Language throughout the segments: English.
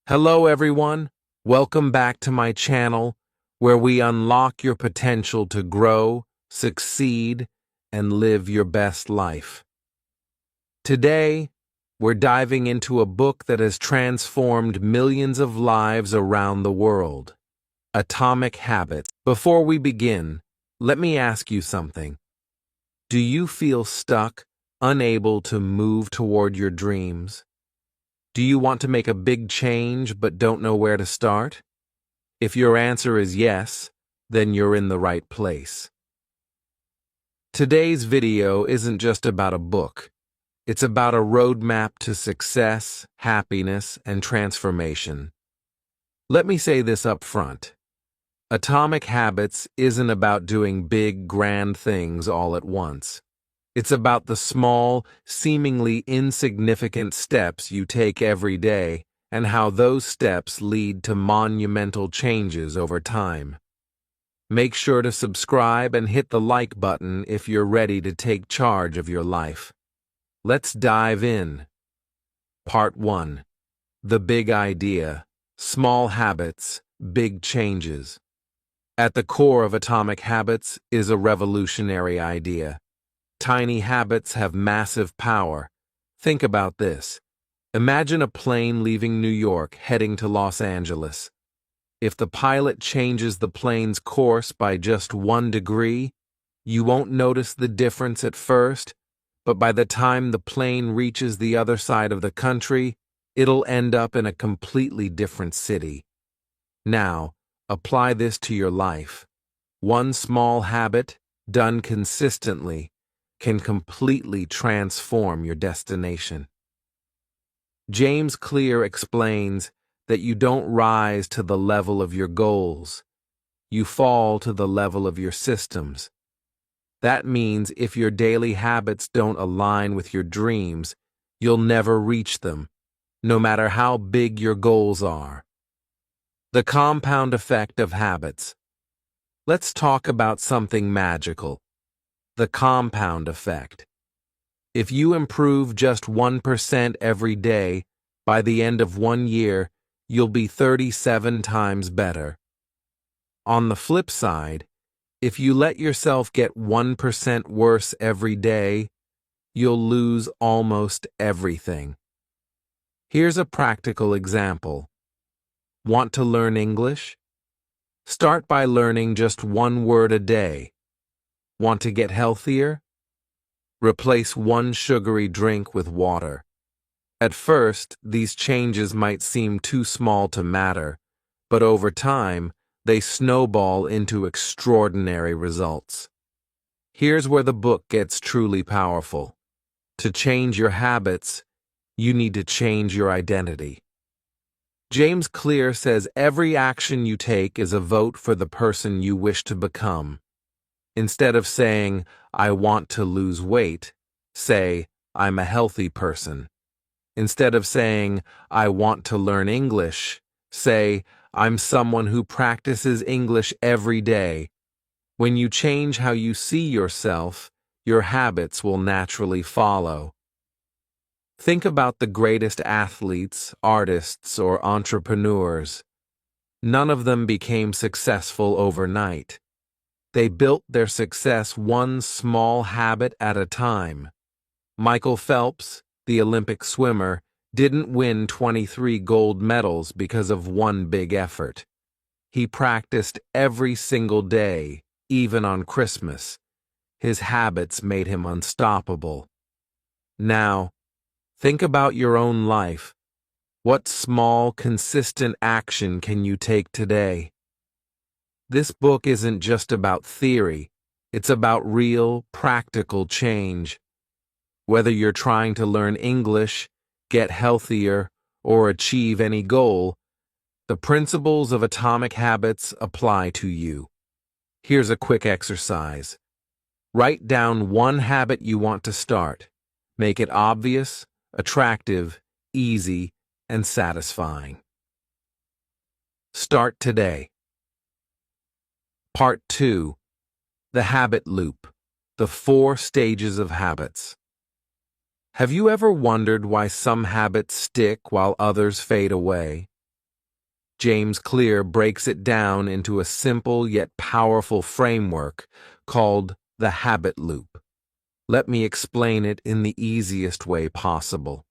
Hello everyone, welcome back to my channel where we unlock your potential to grow, succeed, and live your best life. Today, we're diving into a book that has transformed millions of lives around the world, Atomic Habits. Before we begin, let me ask you something. Do you feel stuck, unable to move toward your dreams? Do you want to make a big change but don't know where to start? If your answer is yes, then you're in the right place. Today's video isn't just about a book. It's about a roadmap to success, happiness, and transformation. Let me say this up front. Atomic Habits isn't about doing big, grand things all at once. It's about the small, seemingly insignificant steps you take every day and how those steps lead to monumental changes over time. Make sure to subscribe and hit the like button if you're ready to take charge of your life. Let's dive in. Part 1. The Big Idea. Small Habits, Big Changes. At the core of Atomic Habits is a revolutionary idea. Tiny habits have massive power. Think about this. Imagine a plane leaving New York heading to Los Angeles. If the pilot changes the plane's course by just 1 degree, you won't notice the difference at first, but by the time the plane reaches the other side of the country, it'll end up in a completely different city. Now, apply this to your life. One small habit, done consistently, can completely transform your destination. James Clear explains that you don't rise to the level of your goals. You fall to the level of your systems. That means if your daily habits don't align with your dreams, you'll never reach them, no matter how big your goals are. The compound effect of habits. Let's talk about something magical. The compound effect. If you improve just 1% every day, by the end of 1 year, you'll be 37 times better. On the flip side, if you let yourself get 1% worse every day, you'll lose almost everything. Here's a practical example. Want to learn English? Start by learning just 1 word a day. Want to get healthier? Replace 1 sugary drink with water. At first, these changes might seem too small to matter, but over time, they snowball into extraordinary results. Here's where the book gets truly powerful. To change your habits, you need to change your identity. James Clear says every action you take is a vote for the person you wish to become. Instead of saying, I want to lose weight, say, I'm a healthy person. Instead of saying, I want to learn English, say, I'm someone who practices English every day. When you change how you see yourself, your habits will naturally follow. Think about the greatest athletes, artists, or entrepreneurs. None of them became successful overnight. They built their success 1 small habit at a time. Michael Phelps, the Olympic swimmer, didn't win 23 gold medals because of 1 big effort. He practiced every single day, even on Christmas. His habits made him unstoppable. Now, think about your own life. What small, consistent action can you take today? This book isn't just about theory, it's about real, practical change. Whether you're trying to learn English, get healthier, or achieve any goal, the principles of Atomic Habits apply to you. Here's a quick exercise. Write down 1 habit you want to start. Make it obvious, attractive, easy, and satisfying. Start today. Part 2. The Habit Loop. The 4 stages of habits. Have you ever wondered why some habits stick while others fade away? James Clear breaks it down into a simple yet powerful framework called the habit loop. Let me explain it in the easiest way possible.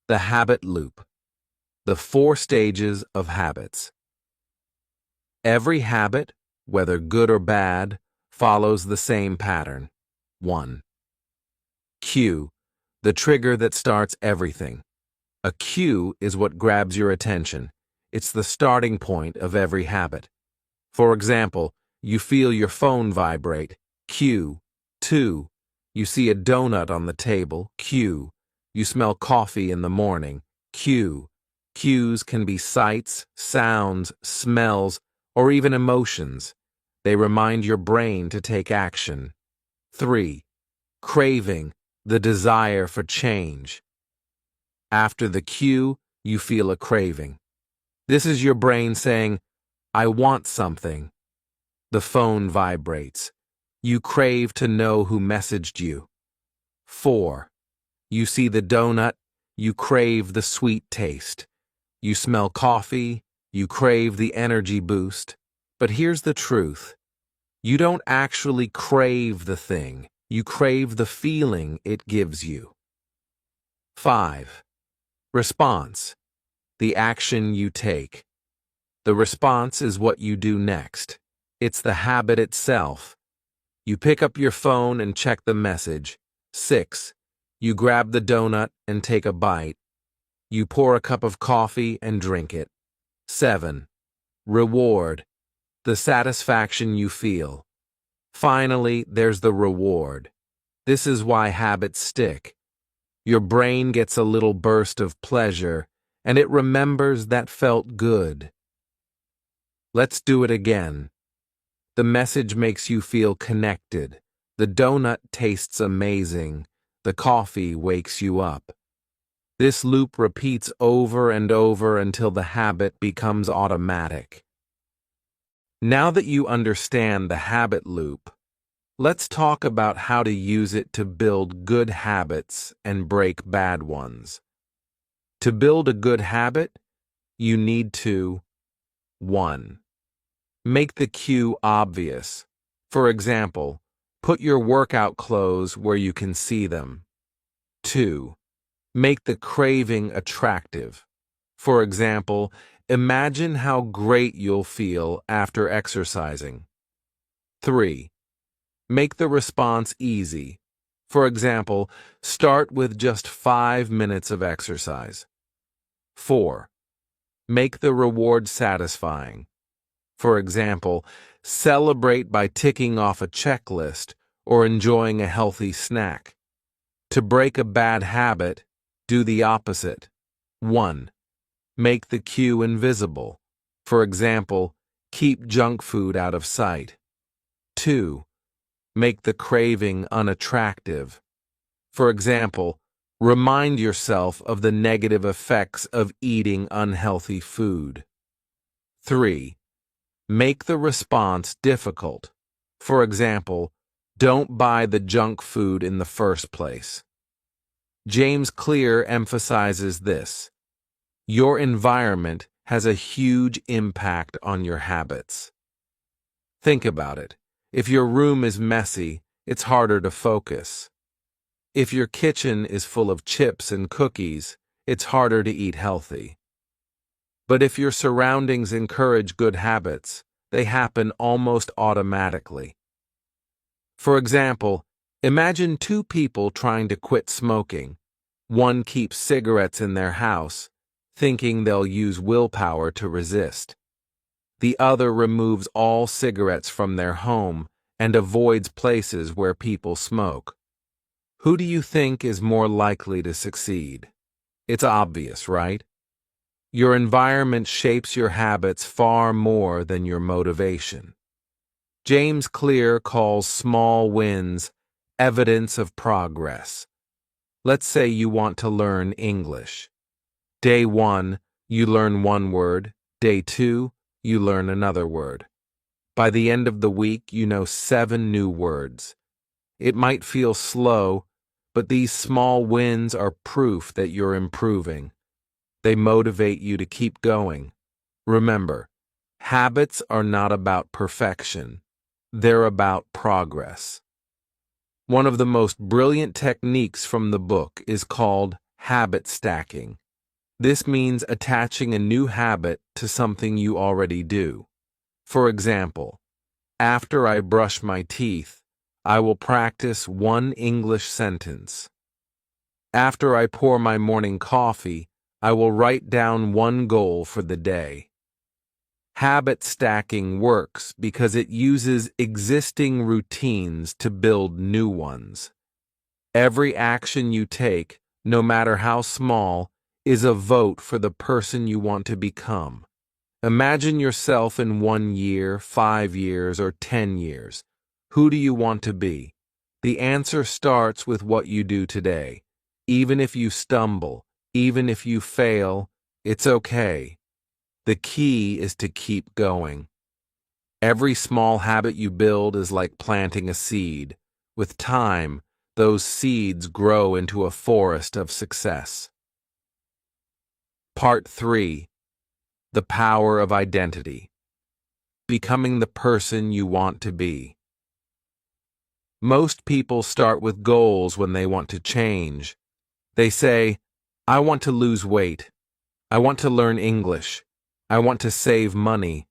The habit loop. The 4 stages of habits. Every habit, whether good or bad, follows the same pattern. 1. Cue, the trigger that starts everything. A cue is what grabs your attention. It's the starting point of every habit. For example, you feel your phone vibrate. Cue. 2. You see a donut on the table. Cue. You smell coffee in the morning. Cue. Cues can be sights, sounds, smells, or even emotions. They remind your brain to take action. 3. Craving, the desire for change. After the cue, you feel a craving. This is your brain saying, I want something. The phone vibrates. You crave to know who messaged you. 4. You see the donut, you crave the sweet taste. You smell coffee, you crave the energy boost. But here's the truth. You don't actually crave the thing. You crave the feeling it gives you. 5. Response. The action you take. The response is what you do next. It's the habit itself. You pick up your phone and check the message. 6. You grab the donut and take a bite. You pour a cup of coffee and drink it. 7. Reward. The satisfaction you feel. Finally, there's the reward. This is why habits stick. Your brain gets a little burst of pleasure, and it remembers that felt good. Let's do it again. The message makes you feel connected. The donut tastes amazing. The coffee wakes you up. This loop repeats over and over until the habit becomes automatic. Now that you understand the habit loop, let's talk about how to use it to build good habits and break bad ones. To build a good habit, you need to 1. Make the cue obvious. For example, put your workout clothes where you can see them. 2. Make the craving attractive. For example, imagine how great you'll feel after exercising. 3. Make the response easy. For example, start with just 5 minutes of exercise. 4. Make the reward satisfying. For example, celebrate by ticking off a checklist or enjoying a healthy snack. To break a bad habit, do the opposite. 1. Make the cue invisible. For example, keep junk food out of sight. 2. Make the craving unattractive. For example, remind yourself of the negative effects of eating unhealthy food. 3. Make the response difficult. For example, don't buy the junk food in the first place. James Clear emphasizes this. Your environment has a huge impact on your habits. Think about it. If your room is messy, it's harder to focus. If your kitchen is full of chips and cookies, it's harder to eat healthy. But if your surroundings encourage good habits, they happen almost automatically. For example, imagine 2 people trying to quit smoking. One keeps cigarettes in their house, thinking they'll use willpower to resist. The other removes all cigarettes from their home and avoids places where people smoke. Who do you think is more likely to succeed? It's obvious, right? Your environment shapes your habits far more than your motivation. James Clear calls small wins evidence of progress. Let's say you want to learn English. Day 1, you learn 1 word. Day 2, you learn another word. By the end of the week, you know 7 new words. It might feel slow, but these small wins are proof that you're improving. They motivate you to keep going. Remember, habits are not about perfection. They're about progress. One of the most brilliant techniques from the book is called habit stacking. This means attaching a new habit to something you already do. For example, after I brush my teeth, I will practice one English sentence. After I pour my morning coffee, I will write down one goal for the day. Habit stacking works because it uses existing routines to build new ones. Every action you take, no matter how small, is a vote for the person you want to become. Imagine yourself in 1 year, 5 years, or 10 years. Who do you want to be? The answer starts with what you do today. Even if you stumble, even if you fail, it's okay. The key is to keep going. Every small habit you build is like planting a seed. With time, those seeds grow into a forest of success. Part 3. The power of identity. Becoming the person you want to be. Most people start with goals when they want to change. They say, I want to lose weight. I want to learn English. I want to save money.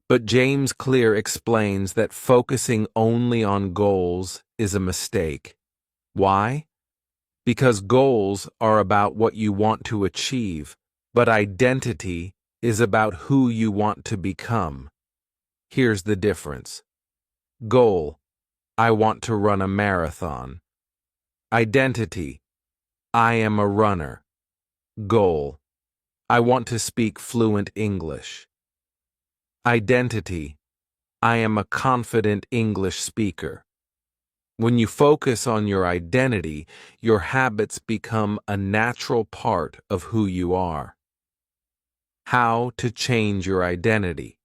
But James Clear explains that focusing only on goals is a mistake. Why? Because goals are about what you want to achieve, but identity is about who you want to become. Here's the difference. Goal: I want to run a marathon. Identity: I am a runner. Goal: I want to speak fluent English. Identity: I am a confident English speaker. When you focus on your identity, your habits become a natural part of who you are. How to change your identity.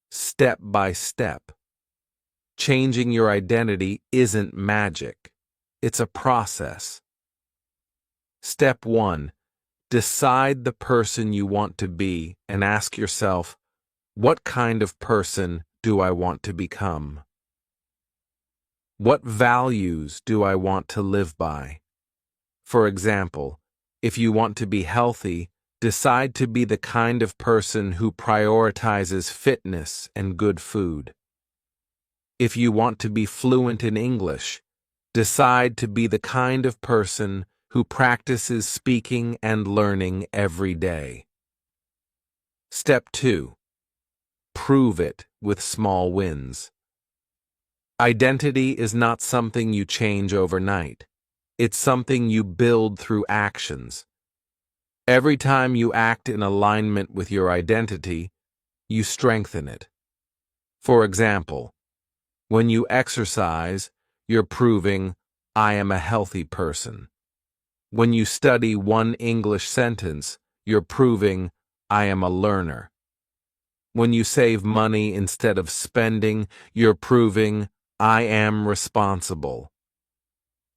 Step by step. Changing your identity isn't magic. It's a process. Step 1. Decide the person you want to be and ask yourself, what kind of person do I want to become? What values do I want to live by? For example, if you want to be healthy, decide to be the kind of person who prioritizes fitness and good food. If you want to be fluent in English, decide to be the kind of person who practices speaking and learning every day. Step 2. Prove it with small wins. Identity is not something you change overnight. It's something you build through actions. Every time you act in alignment with your identity, you strengthen it. For example, when you exercise, you're proving, I am a healthy person. When you study one English sentence, you're proving, I am a learner. When you save money instead of spending, you're proving, I am responsible.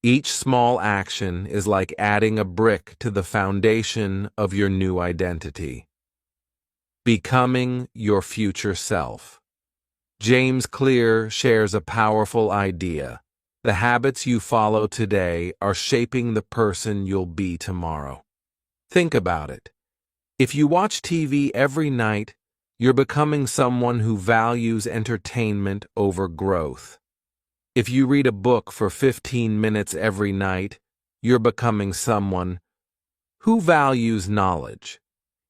Each small action is like adding a brick to the foundation of your new identity. Becoming your future self. James Clear shares a powerful idea. The habits you follow today are shaping the person you'll be tomorrow. Think about it. If you watch TV every night, you're becoming someone who values entertainment over growth. If you read a book for 15 minutes every night, you're becoming someone who values knowledge.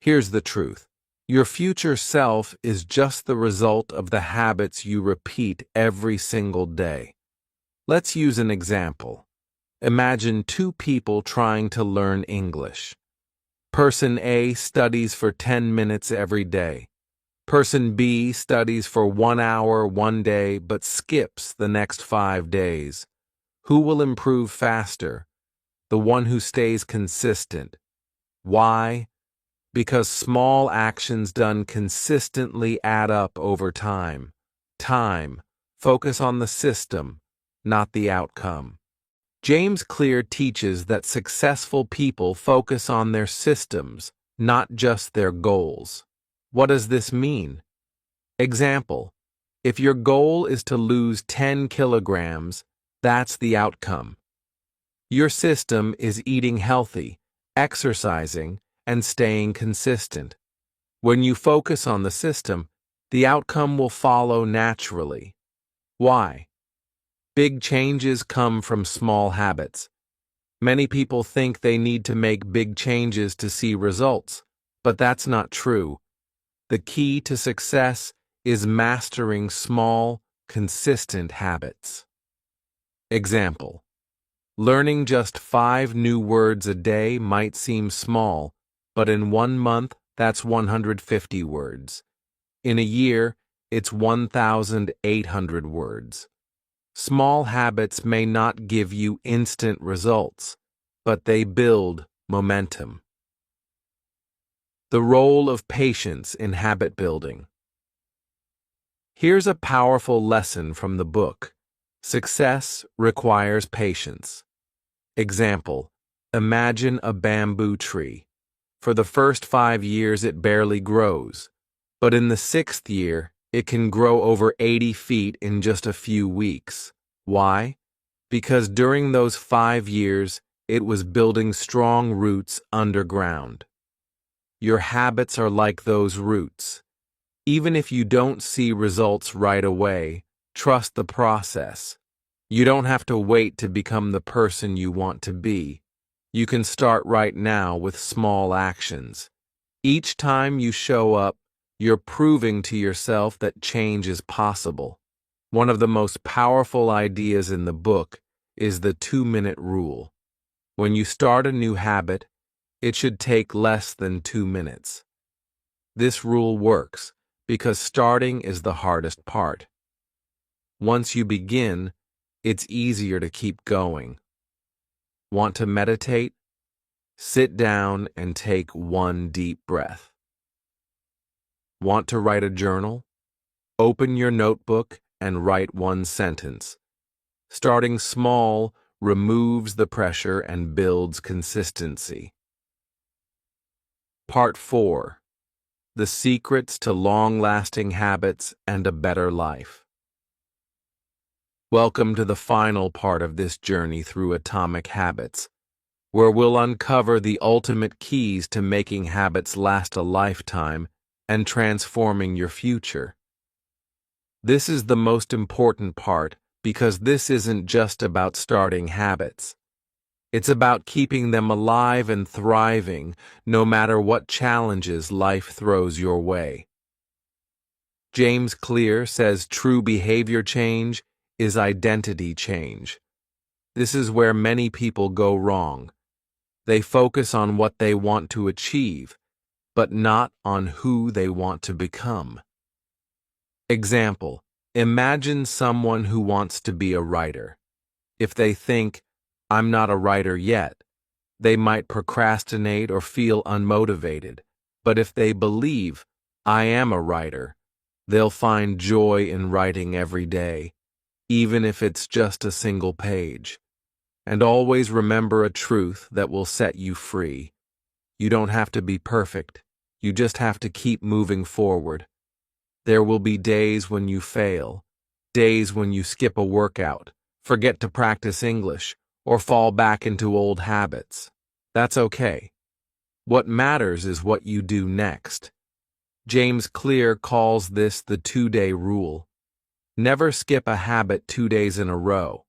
Here's the truth. Your future self is just the result of the habits you repeat every single day. Let's use an example. Imagine two people trying to learn English. Person A studies for 10 minutes every day. Person B studies for 1 hour one day but skips the next 5 days. Who will improve faster? The one who stays consistent. Why? Because small actions done consistently add up over time. Focus on the system, not the outcome. James Clear teaches that successful people focus on their systems, not just their goals. What does this mean? Example: if your goal is to lose 10 kilograms, that's the outcome. Your system is eating healthy, exercising, and staying consistent. When you focus on the system, the outcome will follow naturally. Why? Big changes come from small habits. Many people think they need to make big changes to see results, but that's not true. The key to success is mastering small, consistent habits. Example: learning just 5 new words a day might seem small, but in 1 month, that's 150 words. In a year, it's 1,800 words. Small habits may not give you instant results, but they build momentum. The role of patience in habit building. Here's a powerful lesson from the book. Success requires patience. Example: imagine a bamboo tree. For the first 5 years it barely grows, but in the 6th year it can grow over 80 feet in just a few weeks. Why? Because during those 5 years it was building strong roots underground. Your habits are like those roots. Even if you don't see results right away, trust the process. You don't have to wait to become the person you want to be. You can start right now with small actions. Each time you show up, you're proving to yourself that change is possible. One of the most powerful ideas in the book is the 2-minute rule. When you start a new habit, it should take less than 2 minutes. This rule works because starting is the hardest part. Once you begin, it's easier to keep going. Want to meditate? Sit down and take 1 deep breath. Want to write a journal? Open your notebook and write 1 sentence. Starting small removes the pressure and builds consistency. Part 4. The secrets to long-lasting habits and a better life. Welcome to the final part of this journey through atomic habits, where we'll uncover the ultimate keys to making habits last a lifetime and transforming your future. This is the most important part because this isn't just about starting habits. It's about keeping them alive and thriving no matter what challenges life throws your way. James Clear says true behavior change is identity change. This is where many people go wrong. They focus on what they want to achieve, but not on who they want to become. Example: imagine someone who wants to be a writer. If they think, "I'm not a writer yet," they might procrastinate or feel unmotivated. But if they believe, "I am a writer," they'll find joy in writing every day, even if it's just a single page. And always remember a truth that will set you free. You don't have to be perfect. You just have to keep moving forward. There will be days when you fail, days when you skip a workout, forget to practice English, or fall back into old habits. That's okay. What matters is what you do next. James Clear calls this the 2-day rule. Never skip a habit 2 days in a row.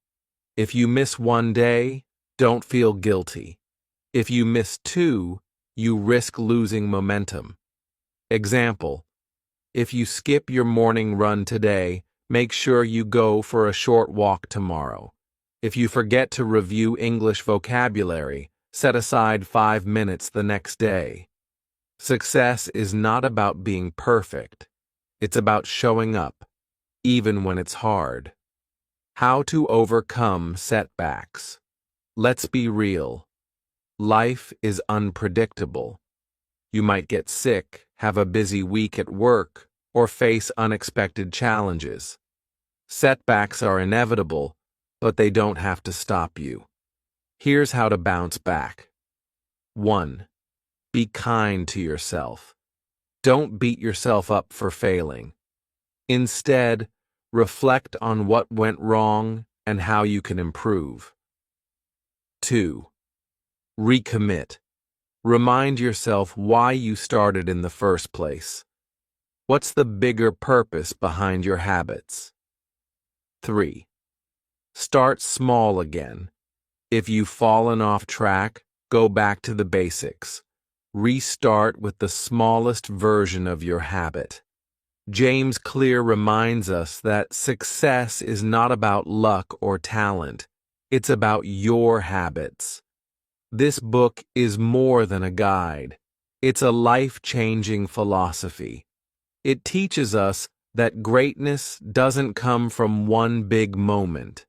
If you miss 1 day, don't feel guilty. If you miss 2, you risk losing momentum. Example: if you skip your morning run today, make sure you go for a short walk tomorrow. If you forget to review English vocabulary, set aside 5 minutes the next day. Success is not about being perfect. It's about showing up, even when it's hard. How to overcome setbacks. Let's be real. Life is unpredictable. You might get sick, have a busy week at work, or face unexpected challenges. Setbacks are inevitable, but they don't have to stop you. Here's how to bounce back. 1. Be kind to yourself. Don't beat yourself up for failing. Instead, reflect on what went wrong and how you can improve. 2. Recommit. Remind yourself why you started in the first place. What's the bigger purpose behind your habits? 3. Start small again. If you've fallen off track, go back to the basics. Restart with the smallest version of your habit. James Clear reminds us that success is not about luck or talent. It's about your habits. This book is more than a guide. It's a life-changing philosophy. It teaches us that greatness doesn't come from one big moment.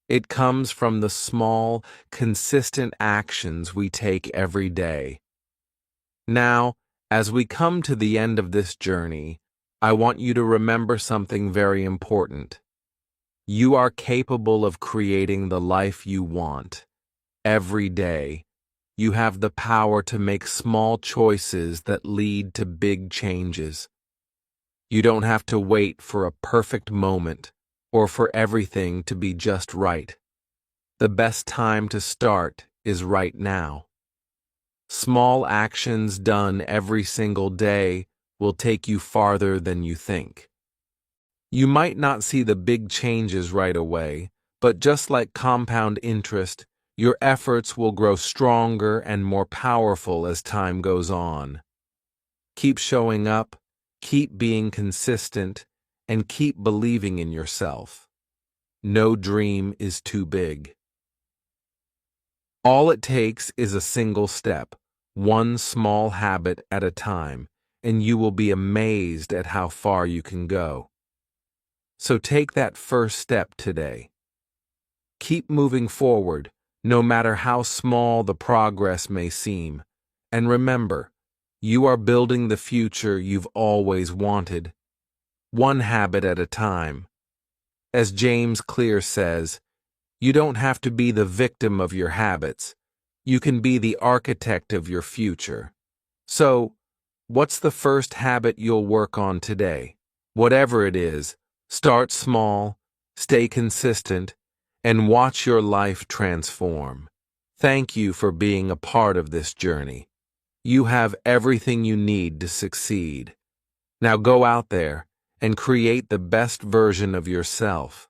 It comes from the small, consistent actions we take every day. Now, as we come to the end of this journey, I want you to remember something very important. You are capable of creating the life you want. Every day, you have the power to make small choices that lead to big changes. You don't have to wait for a perfect moment or for everything to be just right. The best time to start is right now. Small actions done every single day will take you farther than you think. You might not see the big changes right away, but just like compound interest, your efforts will grow stronger and more powerful as time goes on. Keep showing up, keep being consistent, and keep believing in yourself. No dream is too big. All it takes is a single step, one small habit at a time, and you will be amazed at how far you can go. So take that first step today. Keep moving forward, no matter how small the progress may seem. And remember, you are building the future you've always wanted, one habit at a time. As James Clear says, you don't have to be the victim of your habits. You can be the architect of your future. So, what's the first habit you'll work on today? Whatever it is, start small, stay consistent, and watch your life transform. Thank you for being a part of this journey. You have everything you need to succeed. Now go out there and create the best version of yourself.